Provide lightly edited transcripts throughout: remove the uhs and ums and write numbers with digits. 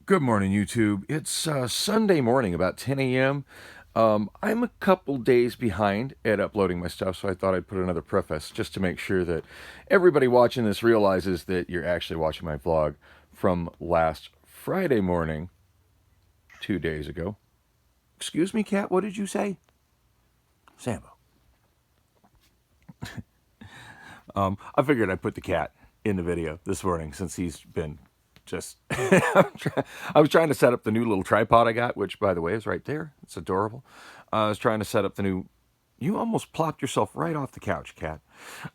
Good morning, YouTube. It's Sunday morning, about 10 a.m. I'm a couple days behind at uploading my stuff, so I thought I'd put another preface just to make sure that everybody watching this realizes that you're actually watching my vlog from last Friday morning, 2 days ago. Excuse me, cat, what did you say? Sambo. I figured I'd put the cat in the video this morning since he's been just I was trying to set up the new little tripod I got, which by the way is right there. It's adorable. I was trying to set up the new, you almost plopped yourself right off the couch, cat.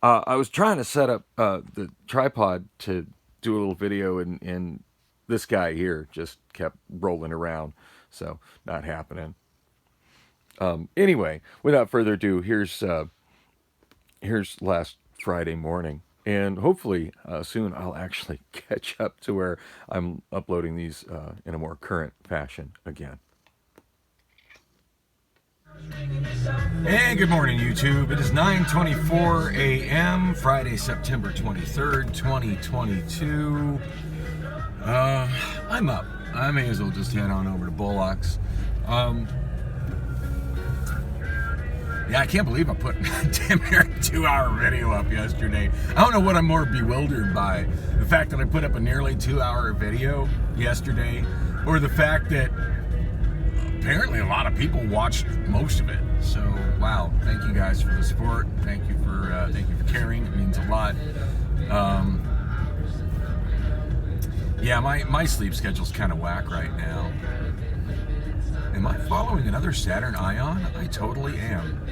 I was trying to set up the tripod to do a little video, and this guy here just kept rolling around, so not happening. Anyway, without further ado, here's last Friday morning. And hopefully soon I'll actually catch up to where I'm uploading these in a more current fashion again. And good morning, YouTube. It is 9:24 a.m. Friday, September 23rd, 2022. I'm up. I may as well just head on over to Bullock's. Yeah, I can't believe I put a damn near 2-hour video up yesterday. I don't know what I'm more bewildered by. The fact that I put up a nearly 2-hour video yesterday, or the fact that apparently a lot of people watched most of it. So, wow, thank you guys for the support. Thank you for caring. It means a lot. Yeah, my sleep schedule's kind of whack right now. Am I following another Saturn Ion? I totally am.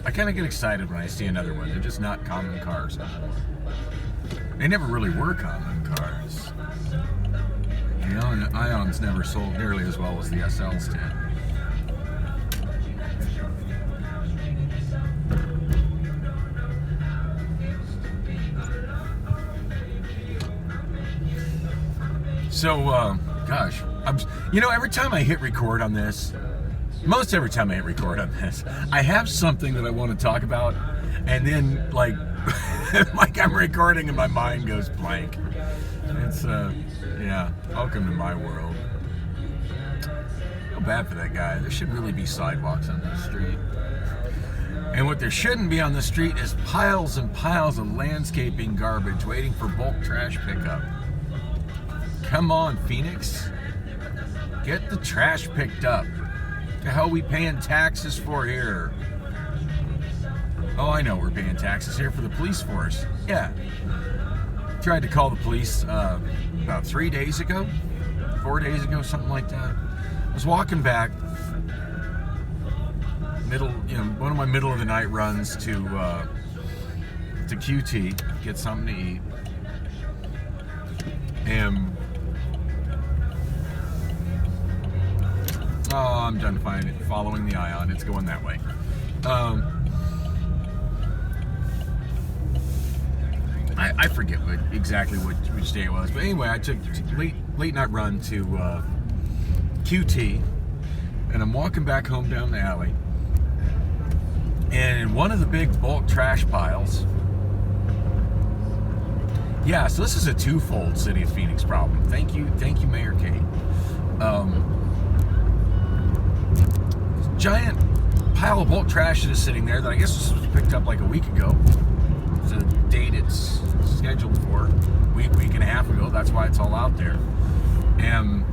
I kind of get excited when I see another one. They're just not common cars anymore. They never really were common cars. You know, and the Ions never sold nearly as well as the SLs did. So, gosh, every time I hit record on this, most every time I hit record on this, I have something that I want to talk about, and then, like I'm recording and my mind goes blank. It's, yeah, welcome to my world. Feel bad for that guy. There should really be sidewalks on this street. And what there shouldn't be on the street is piles and piles of landscaping garbage waiting for bulk trash pickup. Come on, Phoenix. Get the trash picked up. What the hell are we paying taxes for here? Oh, I know we're paying taxes here for the police force. Yeah. Tried to call the police about 3 days ago, 4 days ago, something like that. I was walking back, one of my middle of the night runs to QT, get something to eat. And I'm done following the Ion. It's going that way. I forget exactly which day it was, but anyway, I took late night run to QT, and I'm walking back home down the alley, and in one of the big bulk trash piles. Yeah, so this is a twofold City of Phoenix problem. Thank you, Mayor Kate. Giant pile of bulk trash that is sitting there that I guess was picked up like a week ago. It's a date it's scheduled for, week and a half ago. That's why it's all out there. And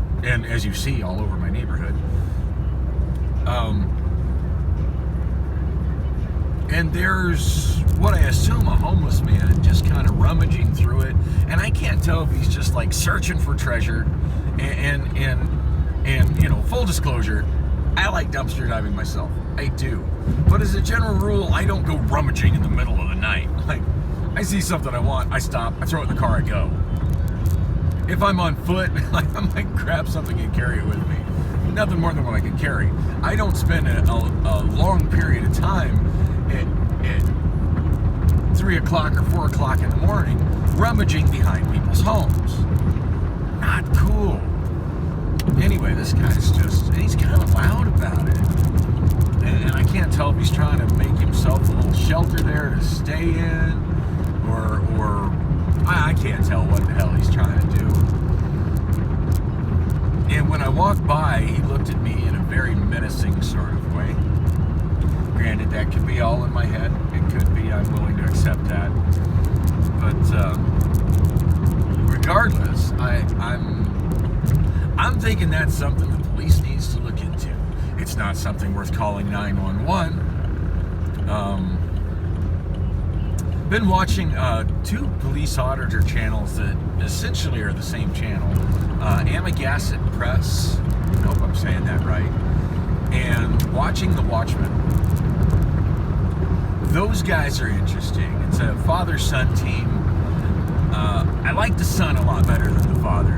as you see, all over my neighborhood. And there's what I assume a homeless man just kind of rummaging through it. And I can't tell if he's just like searching for treasure. And full disclosure, I like dumpster diving myself. I do. But as a general rule, I don't go rummaging in the middle of the night. Like, I see something I want, I stop, I throw it in the car, I go. If I'm on foot, I might grab something and carry it with me. Nothing more than what I can carry. I don't spend a long period of time at 3 o'clock or 4 o'clock in the morning rummaging behind people's homes. Not cool. Anyway, this guy's he's kind of loud about it. And I can't tell if he's trying to make himself a little shelter there to stay in, or I can't tell what the hell he's walked by, he looked at me in a very menacing sort of way. Granted, that could be all in my head. It could be. I'm willing to accept that. But regardless, I'm thinking that's something the police needs to look into. It's not something worth calling 911. Been watching two police auditor channels that essentially are the same channel. Amagassett Press, I hope I'm saying that right, and watching The Watchmen. Those guys are interesting. It's a father-son team. I like the son a lot better than the father.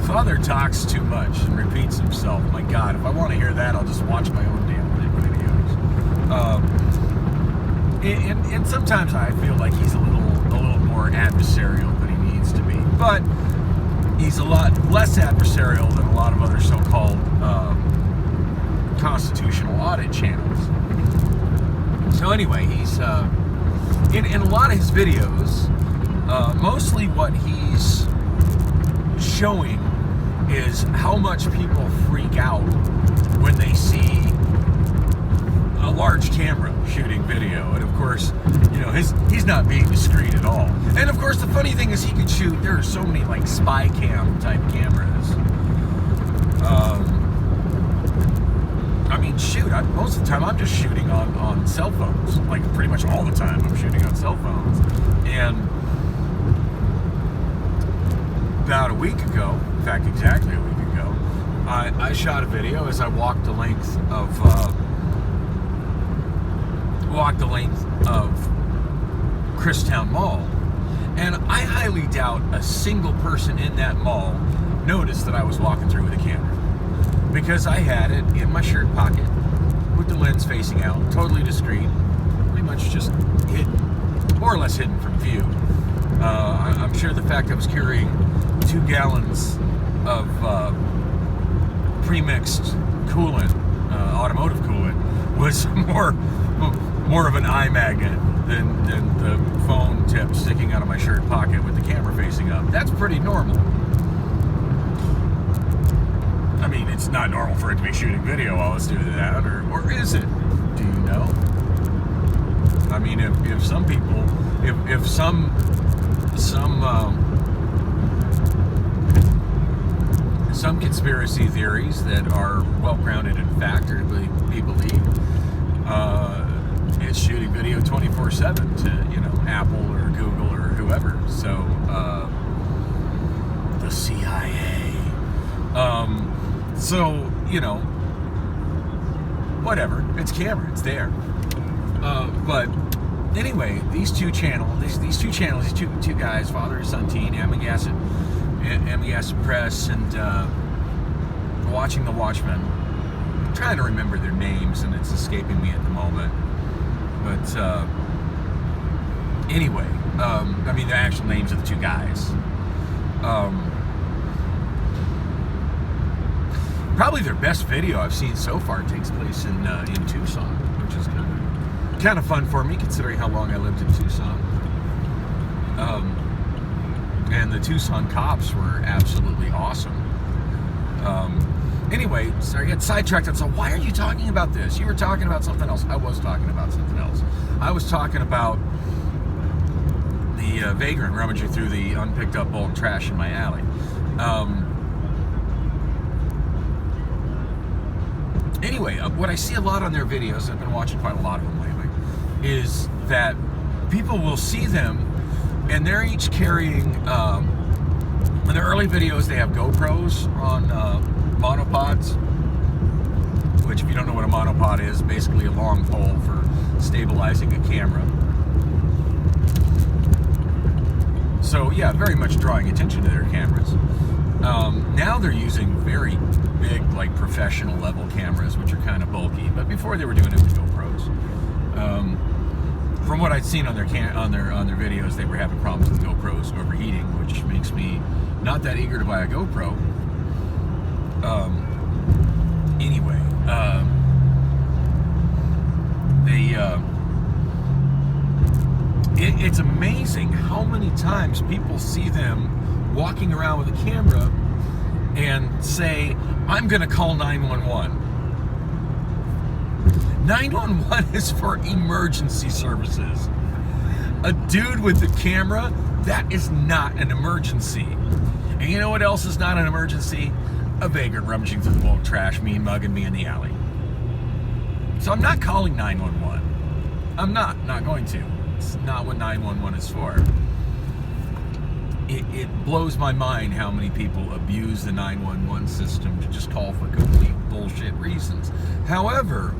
The father talks too much and repeats himself. My God, if I want to hear that, I'll just watch my own damn videos. And sometimes I feel like he's a little more adversarial than he needs to be. But he's a lot less adversarial than a lot of other so-called constitutional audit channels. So anyway, he's in a lot of his videos, mostly what he's showing is how much people freak out when they see a large camera shooting video. And of course, he's not being discreet at all. And of course, the funny thing is he could shoot, there are so many like spy cam type cameras. Shoot, most of the time I'm just shooting on cell phones. Like pretty much all the time I'm shooting on cell phones. And about a week ago, in fact exactly a week ago, I shot a video as I walked the length of Christown Mall. And I highly doubt a single person in that mall noticed that I was walking through with a camera. Because I had it in my shirt pocket with the lens facing out, totally discreet, pretty much just hidden, more or less hidden from view. I'm sure the fact I was carrying 2 gallons of pre-mixed coolant, automotive coolant, was more of an eye magnet than the phone tip sticking out of my shirt pocket with the camera facing up. That's pretty normal. It's not normal for it to be shooting video while it's doing that, or is it? Do you know? If some people, if some conspiracy theories that are well grounded in fact or be believed, it's shooting video 24/7 to Apple or Google or whoever. So the CIA. Whatever. It's camera. It's there. But anyway, these two two guys, father and son team, Amagassett Press, and watching The Watchmen. I'm trying to remember their names, and it's escaping me at the moment. But anyway, the actual names of the two guys. Probably their best video I've seen so far takes place in Tucson, which is kind of fun for me considering how long I lived in Tucson. And the Tucson cops were absolutely awesome. Anyway, sorry, I got sidetracked. So why are you talking about this? You were talking about something else. I was talking about something else. I was talking about the vagrant rummaging through the unpicked up old trash in my alley. Anyway, what I see a lot on their videos, I've been watching quite a lot of them lately, is that people will see them and they're each carrying, in the early videos they have GoPros on monopods, which if you don't know what a monopod is, basically a long pole for stabilizing a camera. So yeah, very much drawing attention to their cameras. Now they're using very big, like professional level cameras, which are kind of bulky. But before they were doing it with GoPros. From what I'd seen on their videos, they were having problems with GoPros overheating, which makes me not that eager to buy a GoPro. Anyway, it's amazing how many times people see them walking around with a camera and say, I'm going to call 911. 911 is for emergency services. A dude with a camera, that is not an emergency. And you know what else is not an emergency? A vagrant rummaging through the bulk trash, mugging me in the alley. So I'm not calling 911. I'm not going to. It's not what 911 is for. It blows my mind how many people abuse the 911 system to just call for complete bullshit reasons. However,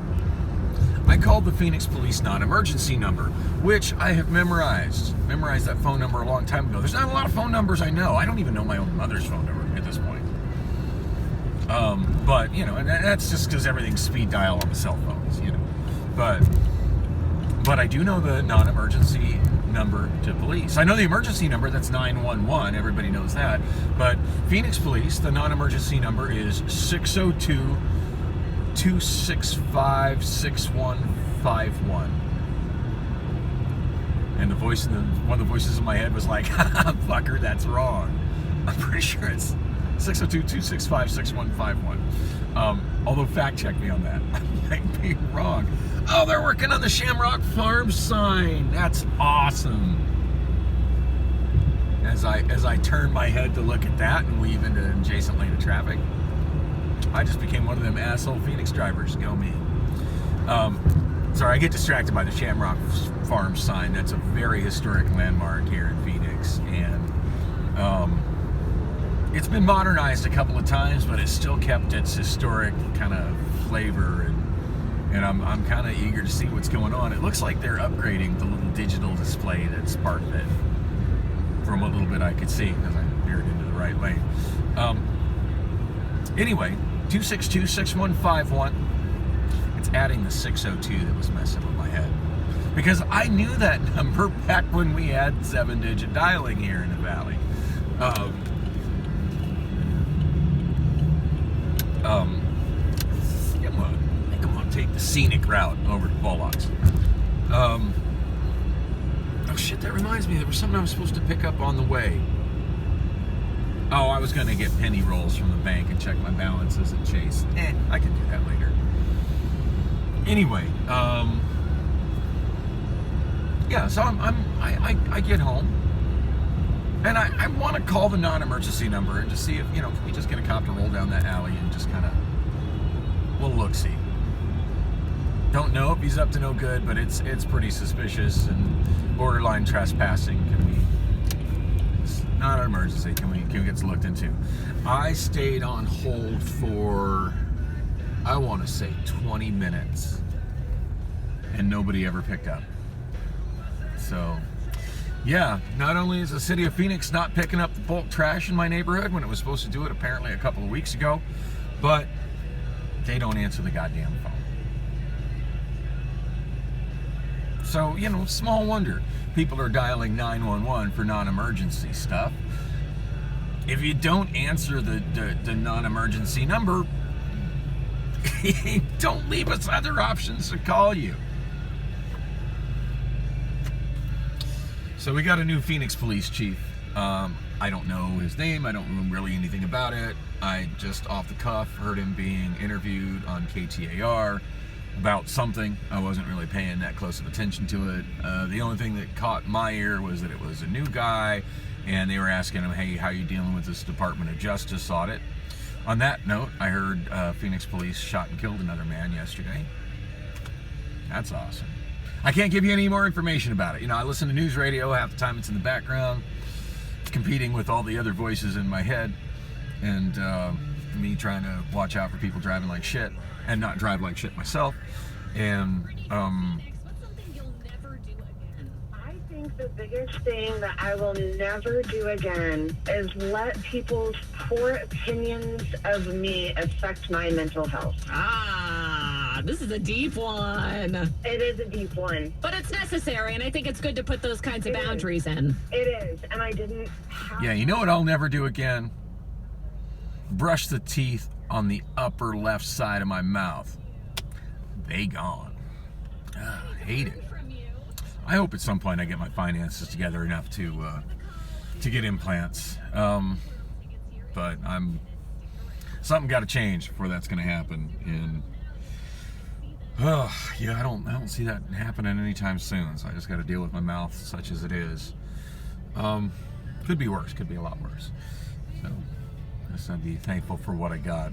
I called the Phoenix Police non-emergency number, which I have memorized. Memorized that phone number a long time ago. There's not a lot of phone numbers I know. I don't even know my own mother's phone number at this point. But, you know, and that's just because everything's speed dial on the cell phones, you know. But I do know the non-emergency number to police. I know the emergency number, that's 911, everybody knows that. But Phoenix Police, the non-emergency number is 602-265-6151. And the voice one of the voices in my head was like, fucker, that's wrong. I'm pretty sure it's 602-265-6151. Although fact check me on that. I might be wrong. Oh, they're working on the Shamrock Farms sign. That's awesome. As I turn my head to look at that and weave into an adjacent lane of traffic, I just became one of them asshole Phoenix drivers. Go me. Sorry, I get distracted by the Shamrock Farms sign. That's a very historic landmark here in Phoenix, and it's been modernized a couple of times, but it's still kept its historic kind of flavor, and I'm kind of eager to see what's going on. It looks like they're upgrading the little digital display that's part of it, from what little bit I could see, because I veered into the right lane. Anyway, 262-6151. It's adding the 602 that was messing with my head, because I knew that number back when we had 7-digit dialing here in the valley. I think I'm gonna take the scenic route over to Bullocks. Oh shit, that reminds me, there was something I was supposed to pick up on the way. Oh, I was gonna get penny rolls from the bank and check my balances at Chase. I can do that later. Anyway, yeah, so I get home, and I want to call the non-emergency number and just see if, you know, can we just get a cop to roll down that alley and just kind of, we'll look-see. Don't know if he's up to no good, but it's pretty suspicious and borderline trespassing. It's not an emergency. Can we get this looked into? I stayed on hold for, I want to say 20 minutes, and nobody ever picked up. So, yeah, not only is the city of Phoenix not picking up the bulk trash in my neighborhood when it was supposed to do it apparently a couple of weeks ago, but they don't answer the goddamn phone. So, you know, small wonder people are dialing 911 for non-emergency stuff. If you don't answer the non-emergency number, don't leave us other options to call you. So we got a new Phoenix police chief. I don't know his name. I don't know really anything about it. I just off the cuff heard him being interviewed on KTAR about something. I wasn't really paying that close of attention to it. The only thing that caught my ear was that it was a new guy, and they were asking him, hey, how are you dealing with this Department of Justice audit? On that note, I heard Phoenix police shot and killed another man yesterday. That's awesome. I can't give you any more information about it. You know, I listen to news radio, half the time it's in the background. It's competing with all the other voices in my head, and me trying to watch out for people driving like shit and not drive like shit myself. And I think the biggest thing that I will never do again is let people's poor opinions of me affect my mental health. This is a deep one. It is a deep one. But it's necessary, and I think it's good to put those kinds of boundaries in. It is, and I didn't have... Yeah, you know what I'll never do again? Brush the teeth on the upper left side of my mouth. They gone. Hate it. I hope at some point I get my finances together enough to to get implants. But something got to change before that's going to happen. And yeah, I don't see that happening anytime soon. So I just got to deal with my mouth such as it is. Could be worse. Could be a lot worse. So I just gotta be thankful for what I got.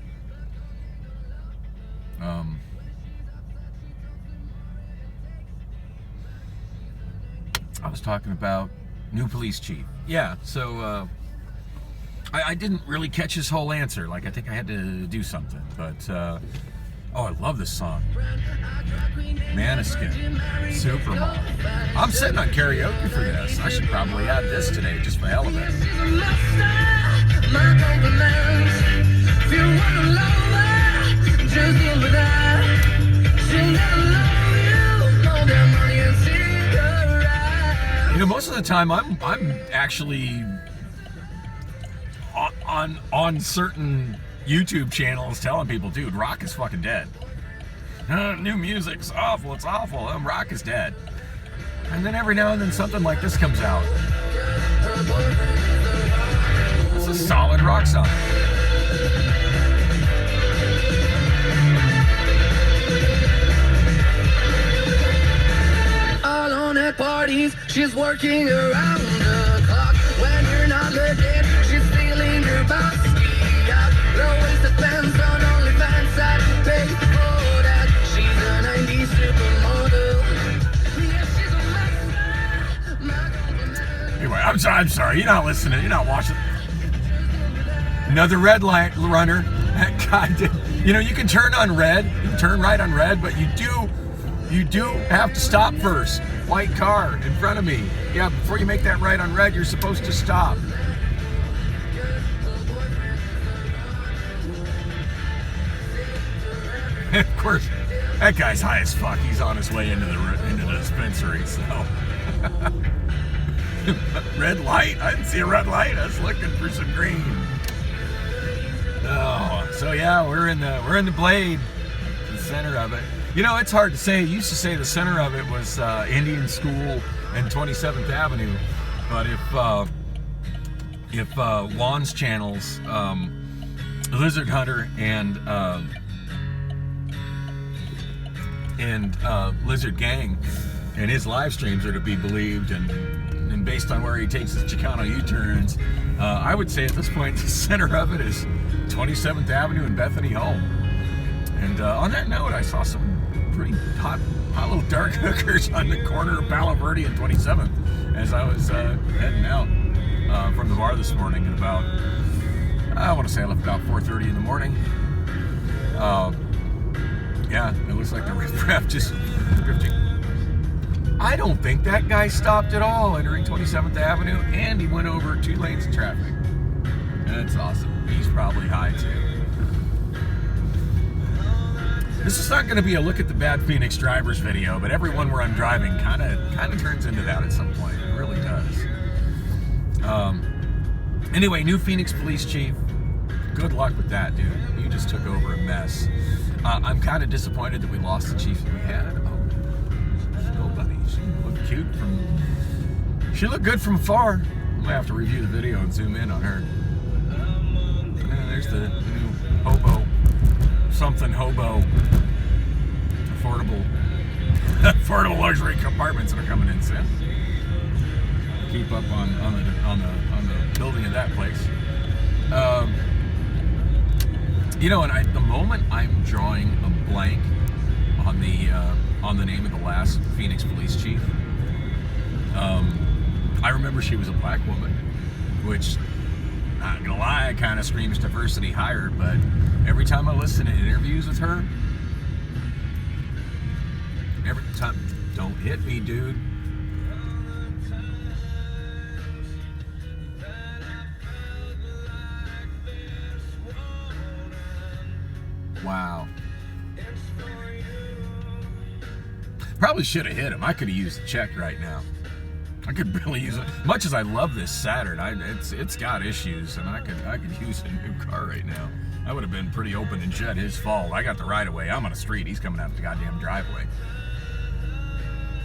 I was talking about new police chief. Yeah, so I didn't really catch his whole answer. Like, I think I had to do something. But, oh, I love this song. Maniskin, Supermodel. I'm sitting on karaoke for this. I should probably add this today just for hell of it. You know, most of the time I'm actually on certain YouTube channels telling people, dude, rock is fucking dead. New music's awful, it's awful. Rock is dead. And then every now and then something like this comes out. It's a solid rock song. Parties, she's working around the clock. When you're not looking, she's stealing your box. Low-waisted pants on OnlyFans, I'd pay for that. She's a 90s supermodel. Yeah, she's a master. Anyway, I'm sorry. You're not listening. You're not watching. Another red light runner. That guy did. You know, you can turn on red. You can turn right on red, but you do have to stop first. White car in front of me. Yeah, before you make that right on red, you're supposed to stop. And of course, that guy's high as fuck. He's on his way into the dispensary, so. Red light. I didn't see a red light. I was looking for some green. Oh, so yeah, we're in the Blade, the center of it. You know, it's hard to say. Used to say the center of it was Indian School and 27th Avenue, but if Juan's channels, Lizard Hunter and Lizard Gang and his live streams are to be believed, and based on where he takes his Chicano U-turns, I would say at this point the center of it is 27th Avenue and Bethany Home. And on that note, I saw some pretty hot little dark hookers on the corner of Palo Verde and 27th as I was heading out from the bar this morning at about, I want to say I left about 4:30 in the morning. Yeah, it looks like the riffraff just drifting. I don't think that guy stopped at all entering 27th Avenue, and he went over 2 lanes of traffic. That's awesome. He's probably high too. This is not going to be a look at the bad Phoenix drivers video, but every one where I'm driving kind of turns into that at some point. It really does. Anyway, new Phoenix police chief. Good luck with that, dude. You just took over a mess. I'm kind of disappointed that we lost the chief that we had. Oh, nobody. She looked cute she looked good from afar. I'm gonna have to review the video and zoom in on her. And there's the new hobo. Something hobo, affordable luxury compartments that are coming in soon. Keep up on the building of that place. You know, and at the moment I'm drawing a blank on the name of the last Phoenix police chief. I remember she was a black woman, which, not gonna lie, kind of screams diversity higher, but every time I listen to interviews with her, every time, don't hit me, dude. Wow. Probably should have hit him. I could have used a check right now. I could really use it. Much as I love this Saturn, it's got issues, and I could use a new car right now. I would have been pretty open and shut. His fault. I got the right of way. I'm on a street. He's coming out of the goddamn driveway.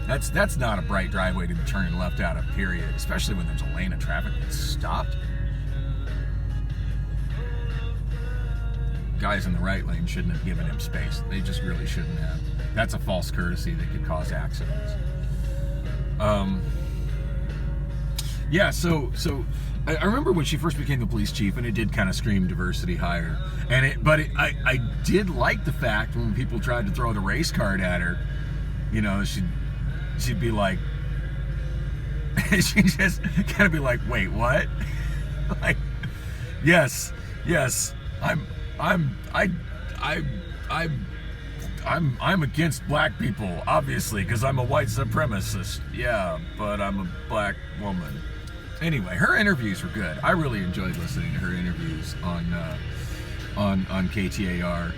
That's not a bright driveway to be turning left out of, period. Especially when there's a lane of traffic that's stopped. Guys in the right lane shouldn't have given him space. They just really shouldn't have. That's a false courtesy that could cause accidents. Yeah, so I remember when she first became the police chief, and it did kind of scream diversity hire. But I did like the fact when people tried to throw the race card at her, you know, she'd be like, she'd just kind of be like, wait, what? Like, yes, I'm against black people, obviously, because I'm a white supremacist. Yeah, but I'm a black woman. Anyway, her interviews were good. I really enjoyed listening to her interviews on KTAR,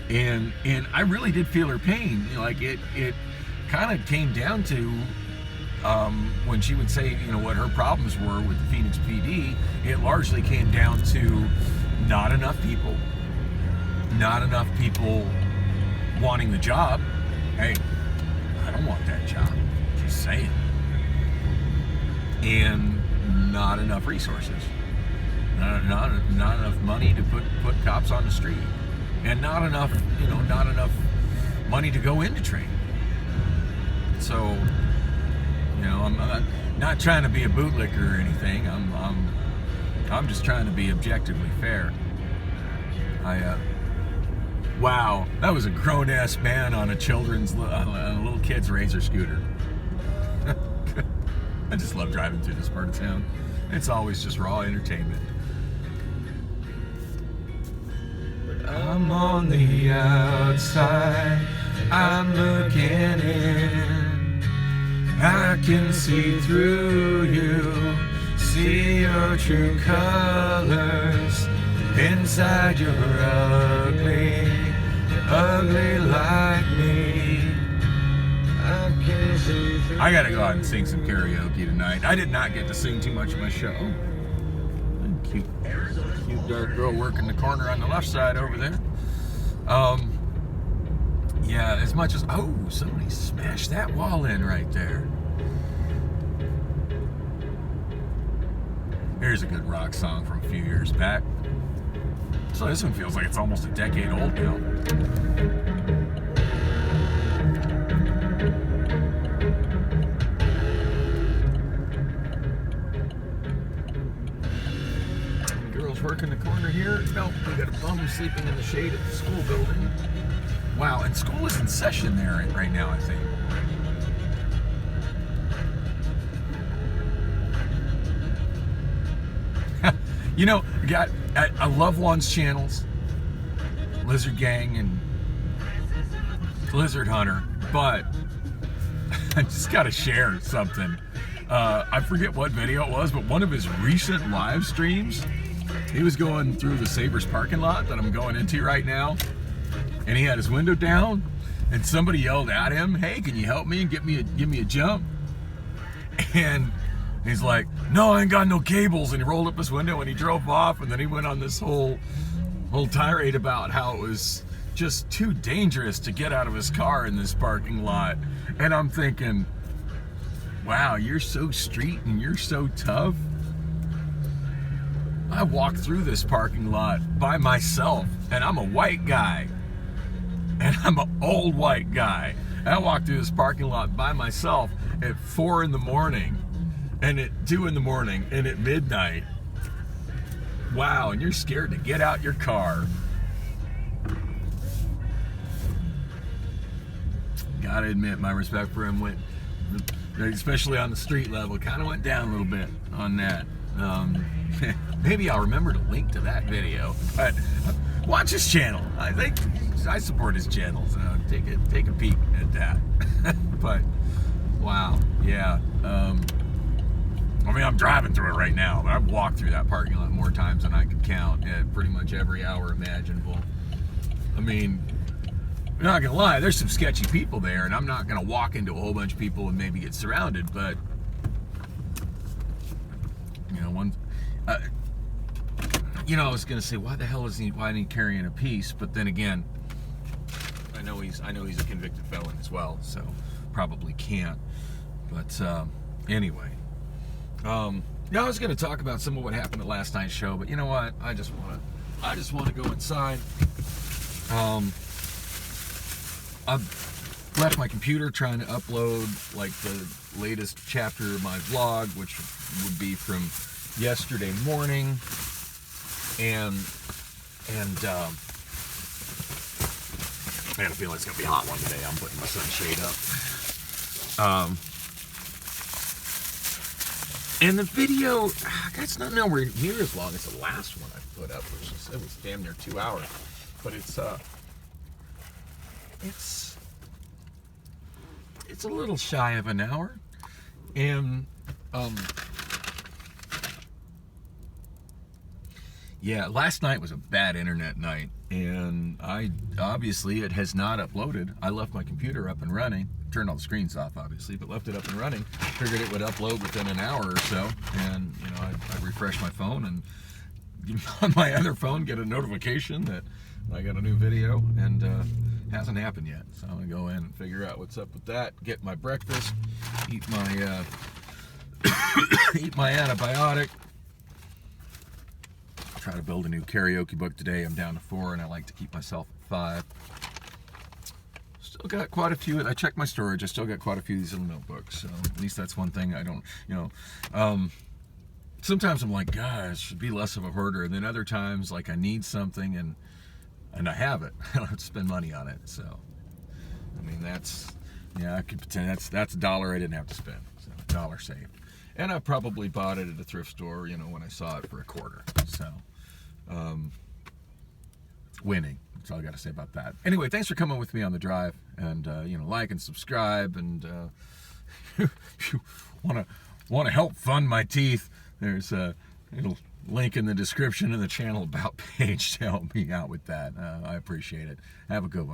and I really did feel her pain. You know, like it kind of came down to when she would say, you know, what her problems were with the Phoenix PD. It largely came down to not enough people wanting the job. Hey, I don't want that job. Just saying. And not enough resources. Not enough money to put cops on the street. And not enough money to go into training. So, you know, I'm not trying to be a bootlicker or anything. I'm just trying to be objectively fair. Wow, that was a grown-ass man on a little kid's Razor scooter. I just love driving through this part of town. It's always just raw entertainment. I'm on the outside, I'm looking in. I can see through you, see your true colors. Inside you're ugly, ugly like me. I gotta go out and sing some karaoke tonight. I did not get to sing too much of my show. Cute dark girl working the corner on the left side over there. Yeah, as much as, oh, somebody smashed that wall in right there. Here's a good rock song from a few years back. So this one feels like it's almost a decade old now. Girls working the corner here. Nope, we got a bum sleeping in the shade at the school building. Wow, and school is in session there right now, I think. You know, I love one's channels, Lizard Gang and Lizard Hunter, but I just gotta share something. I forget what video it was, but one of his recent live streams, he was going through the Sabres parking lot that I'm going into right now, and he had his window down, and somebody yelled at him, "Hey, can you help me and give me a jump?" And he's like, "No, I ain't got no cables." And he rolled up his window and he drove off, and then he went on this whole tirade about how it was just too dangerous to get out of his car in this parking lot. And I'm thinking, wow, you're so street and you're so tough. I walked through this parking lot by myself, and I'm a white guy. And I'm an old white guy. And I walked through this parking lot by myself at 4 in the morning. And at 2 in the morning, and at midnight. Wow, and you're scared to get out your car. Gotta admit, my respect for him went, especially on the street level, kind of went down a little bit on that. Maybe I'll remember to link to that video. But watch his channel. I think I support his channel, so take a peek at that. But wow, yeah. I mean, I'm driving through it right now, but I've walked through that parking lot more times than I could count at pretty much every hour imaginable. I mean, I'm not gonna lie, there's some sketchy people there, and I'm not gonna walk into a whole bunch of people and maybe get surrounded, but you know, I was gonna say, why isn't he carrying a piece? But then again, I know he's a convicted felon as well, so. probably can't. But anyway, yeah, I was going to talk about some of what happened at last night's show, but you know what? I just want to go inside. I've left my computer trying to upload like the latest chapter of my vlog, which would be from yesterday morning, and I got a feeling it's gonna be a hot one today. I'm putting my sunshade up. And the video, it's not nowhere near as long as the last one I put up, which is, it was damn near 2 hours. But it's a little shy of an hour, and yeah, last night was a bad internet night, and obviously it has not uploaded. I left my computer up and running, turned all the screens off obviously, but left it up and running. Figured it would upload within an hour or so, and you know, I refreshed my phone, and on my other phone get a notification that I got a new video, and hasn't happened yet. So I'm gonna go in and figure out what's up with that, get my breakfast, eat my eat my antibiotic, try to build a new karaoke book today. I'm down to 4, and I like to keep myself at 5. Still got quite a few. I checked my storage. I still got quite a few of these little notebooks. So at least that's one thing I don't, sometimes I'm like, gosh, I should be less of a hoarder. And then other times, like, I need something and I have it. I don't have to spend money on it. So, I mean, I could pretend that's $1 I didn't have to spend. So $1 saved. And I probably bought it at a thrift store, when I saw it for $0.25. So, winning. That's all I got to say about that. Anyway, thanks for coming with me on the drive, and like and subscribe, and if you want to help fund my teeth, there's a link in the description of the channel about page to help me out with that. I appreciate it. Have a good one.